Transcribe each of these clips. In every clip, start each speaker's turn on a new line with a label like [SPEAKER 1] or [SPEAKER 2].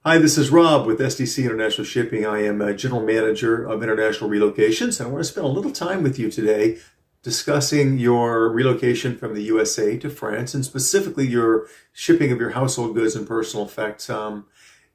[SPEAKER 1] Hi, this is Rob with SDC International Shipping. I am a General Manager of International Relocations, and I want to spend a little time with you today discussing your relocation from the USA to France, and specifically your shipping of your household goods and personal effects.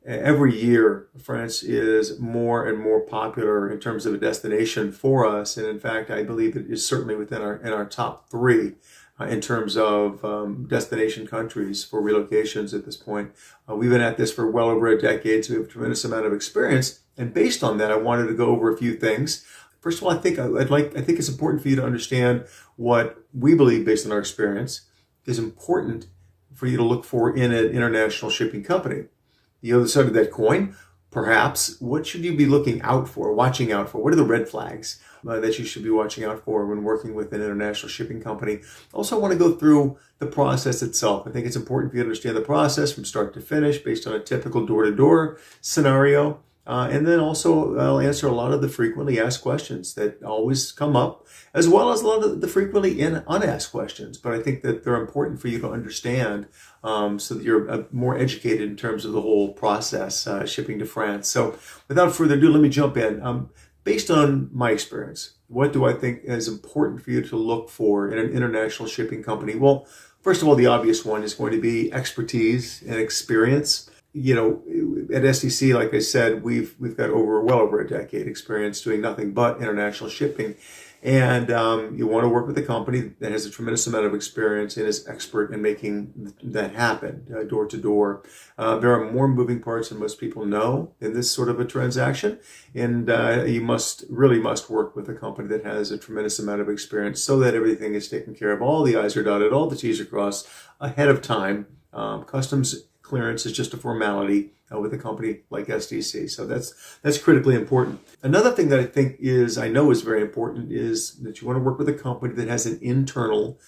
[SPEAKER 1] Every year, France is more and more popular in terms of a destination for us, and in fact, I believe it is certainly within our top three in terms of destination countries for relocations at this point. We've been at this for well over a decade, so we have a tremendous amount of experience. And based on that, I wanted to go over a few things. First of all, I think it's important for you to understand what we believe, based on our experience, is important for you to look for in an international shipping company. The other side of that coin, perhaps, what should you be looking out for, watching out for? What are the red flags that you should be watching out for when working with an international shipping company? Also, I want to go through the process itself. I think it's important for you to understand the process from start to finish based on a typical door-to-door scenario. And then also I'll answer a lot of the frequently asked questions that always come up, as well as a lot of the frequently unasked questions. But I think that they're important for you to understand so that you're more educated in terms of the whole process, shipping to France. So without further ado, let me jump in. Based on my experience, what do I think is important for you to look for in an international shipping company? Well, first of all, the obvious one is going to be expertise and experience. You know, at SDC, like I said, we've got well over a decade experience doing nothing but international shipping. And you want to work with a company that has a tremendous amount of experience and is expert in making that happen, door to door. There are more moving parts than most people know in this sort of a transaction. And you must work with a company that has a tremendous amount of experience so that everything is taken care of. All the I's are dotted, all the T's are crossed ahead of time. Customs clearance is just a formality with a company like SDC. So that's critically important. Another thing that I know is very important is that you want to work with a company that has an internal,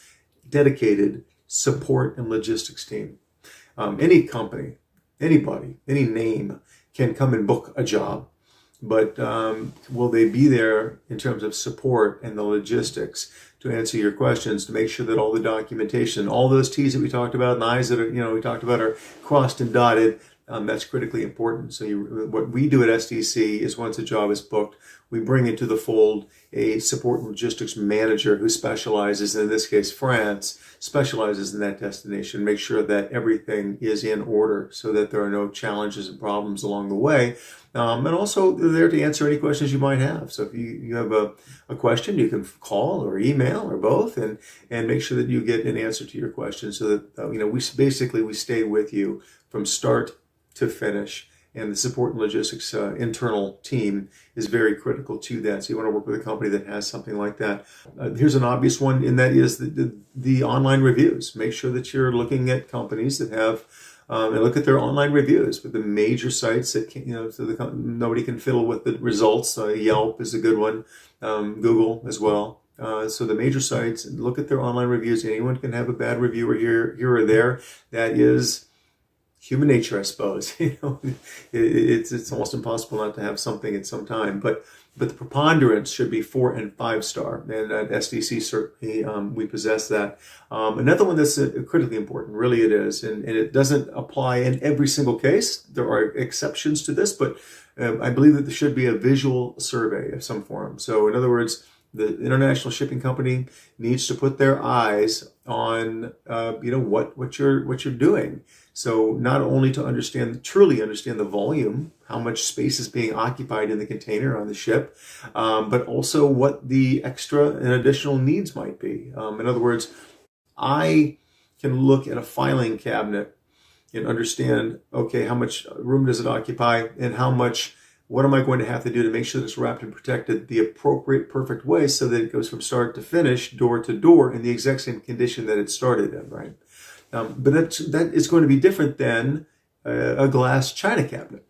[SPEAKER 1] dedicated support and logistics team. Any company, anybody, any name can come and book a job, but will they be there in terms of support and the logistics to answer your questions, to make sure that all the documentation, all those T's that we talked about, and I's that we talked about are crossed and dotted? That's critically important. So what we do at SDC is, once a job is booked, we bring into the fold a support and logistics manager who specializes, in this case France, specializes in that destination, make sure that everything is in order so that there are no challenges and problems along the way. And also they're there to answer any questions you might have. So if you have a question, you can call or email or both and make sure that you get an answer to your question, so that we stay with you from start to finish. And the support and logistics internal team is very critical to that. So you want to work with a company that has something like that. Here's an obvious one, and that is the online reviews. Make sure that you're looking at companies that have and look at their online reviews with the major sites that nobody can fiddle with the results. Yelp is a good one, Google as well. So the major sites, look at their online reviews. Anyone can have a bad review here or there. That is human nature, I suppose. It's almost impossible not to have something at some time, but the preponderance should be 4 and 5 star, and at SDC certainly we possess that. Another one that's critically important, really it is, and it doesn't apply in every single case. There are exceptions to this, but I believe that there should be a visual survey of some form. So in other words, the international shipping company needs to put their eyes on, what you're doing. So not only to truly understand the volume, how much space is being occupied in the container on the ship, but also what the extra and additional needs might be. In other words, I can look at a filing cabinet and understand, okay, how much room does it occupy, and what am I going to have to do to make sure that it's wrapped and protected the appropriate, perfect way, so that it goes from start to finish, door to door, in the exact same condition that it started in, right? But that is going to be different than a glass china cabinet.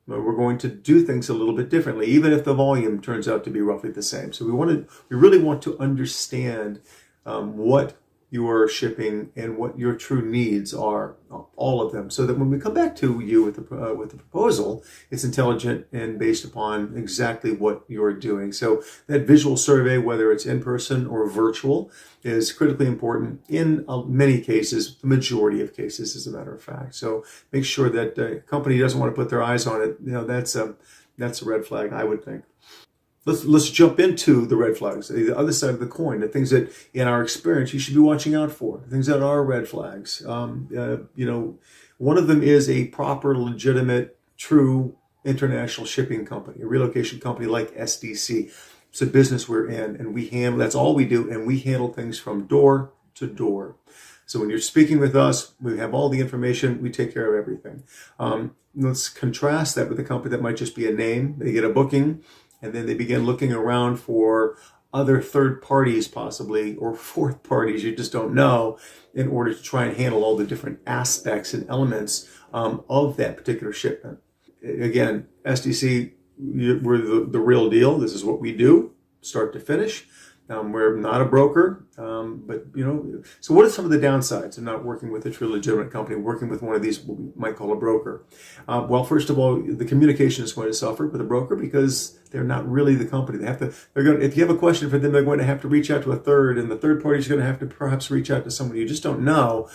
[SPEAKER 1] We're going to do things a little bit differently, even if the volume turns out to be roughly the same. So we really want to understand what your shipping and what your true needs are, all of them, so that when we come back to you with the proposal, it's intelligent and based upon exactly what you're doing. So that visual survey, whether it's in person or virtual, is critically important in many cases, the majority of cases, as a matter of fact. So make sure that a company doesn't want to put their eyes on it. That's a red flag, I would think. Let's jump into the red flags, the other side of the coin, the things that, in our experience, you should be watching out for, the things that are red flags. One of them is a proper, legitimate, true international shipping company, a relocation company like SDC. It's a business we're in, and that's all we do, and we handle things from door to door. So when you're speaking with us, we have all the information, we take care of everything. Let's contrast that with a company that might just be a name. They get a booking, and then they begin looking around for other third parties possibly, or fourth parties, you just don't know, in order to try and handle all the different aspects and elements of that particular shipment. Again, SDC, we're the real deal. This is what we do, start to finish. We're not a broker, but so what are some of the downsides of not working with a true legitimate company, working with one of these, what we might call a broker? Well, first of all, the communication is going to suffer with a broker because they're not really the company. If you have a question for them, they're going to have to reach out to a third, and the third party is going to have to perhaps reach out to someone you just don't know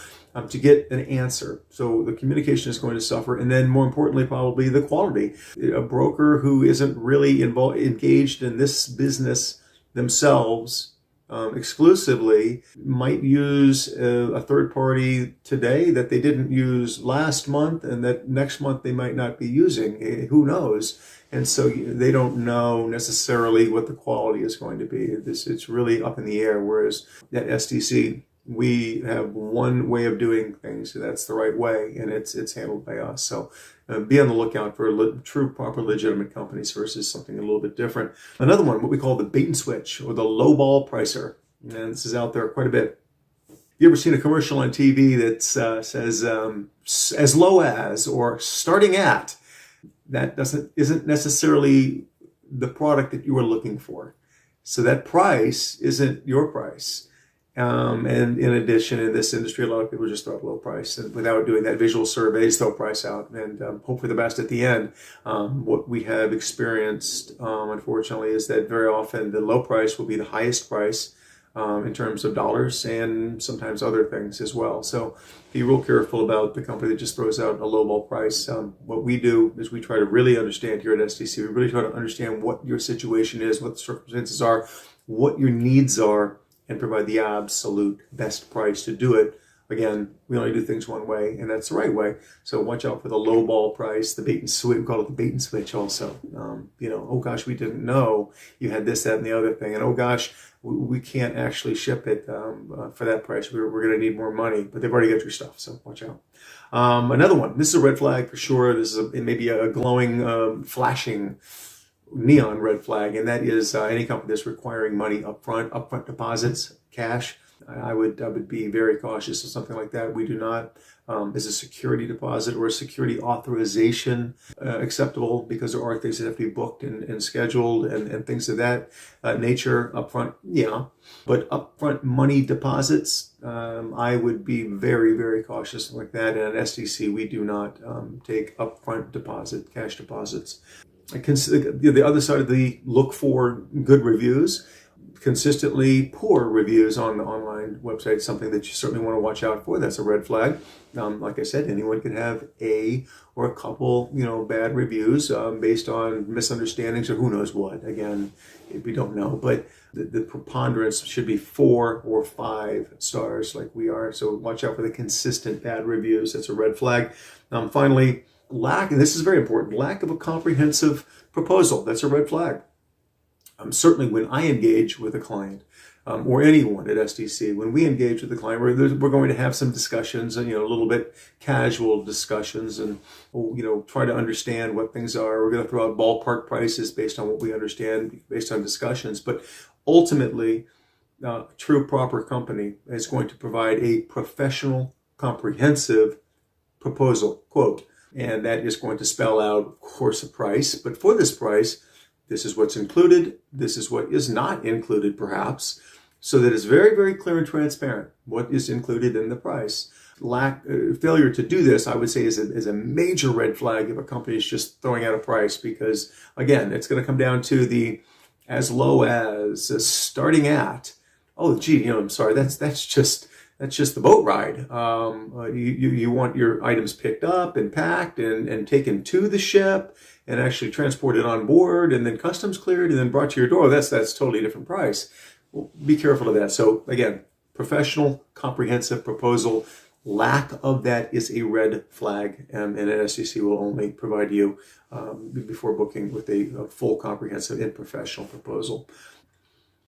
[SPEAKER 1] to get an answer. So the communication is going to suffer, and then more importantly, probably the quality. A broker who isn't really engaged in this business themselves exclusively might use a third party today that they didn't use last month, and that next month they might not be using. Who knows? And so they don't know necessarily what the quality is going to be. It's really up in the air. Whereas at SDC, we have one way of doing things. That's the right way, and it's handled by us. So be on the lookout for true, proper, legitimate companies versus something a little bit different. Another one, what we call the bait and switch, or the lowball pricer. And this is out there quite a bit. You ever seen a commercial on TV that says as low as or starting at? That isn't necessarily the product that you are looking for. So that price isn't your price. And in addition, in this industry, a lot of people just throw up low price, and without doing that visual surveys, throw price out and hope for the best at the end. What we have experienced, unfortunately, is that very often the low price will be the highest price in terms of dollars, and sometimes other things as well. So be real careful about the company that just throws out a lowball price. What we do is we try to really understand here at SDC. We really try to understand what your situation is, what the circumstances are, what your needs are, and provide the absolute best price to do it. Again, we only do things one way, and that's the right way. So watch out for the low ball price, the bait and switch. We call it the bait and switch also. Oh gosh, we didn't know you had this, that, and the other thing. And oh gosh, we can't actually ship it for that price. We're going to need more money, but they've already got your stuff, so watch out. Another one, this is a red flag for sure. This is maybe a glowing, flashing neon red flag, and that is any company that's requiring money upfront deposits, cash. I would be very cautious of something like that. We do not. Is a security deposit or a security authorization acceptable? Because there are things that have to be booked and scheduled and things of that nature upfront. Yeah, but upfront money deposits, I would be very, very cautious like that. And at SDC, we do not take upfront cash deposits. The other side of the look for good reviews, consistently poor reviews on the online website, something that you certainly want to watch out for. That's a red flag. Like I said, anyone can have a or a couple, bad reviews based on misunderstandings or who knows what. Again, we don't know, but the preponderance should be 4 or 5 stars like we are. So watch out for the consistent bad reviews. That's a red flag. Finally, and this is very important, lack of a comprehensive proposal. That's a red flag. Certainly when I engage with a client or anyone at SDC, when we engage with the client, we're going to have some discussions and, a little bit casual discussions and, try to understand what things are. We're going to throw out ballpark prices based on what we understand, based on discussions. But ultimately, true proper company is going to provide a professional, comprehensive proposal, quote. And that is going to spell out, of course, a price. But for this price, this is what's included. This is what is not included, perhaps. so that it's very, very clear and transparent what is included in the price. Failure to do this, I would say, is a major red flag if a company is just throwing out a price, because again, it's going to come down to the as low as starting at, oh gee, I'm sorry, that's just the boat ride. You want your items picked up and packed and taken to the ship and actually transported on board and then customs cleared and then brought to your door. That's totally different price. Well, be careful of that. So again, professional, comprehensive proposal. Lack of that is a red flag, and NSCC will only provide you before booking with a full, comprehensive, and professional proposal.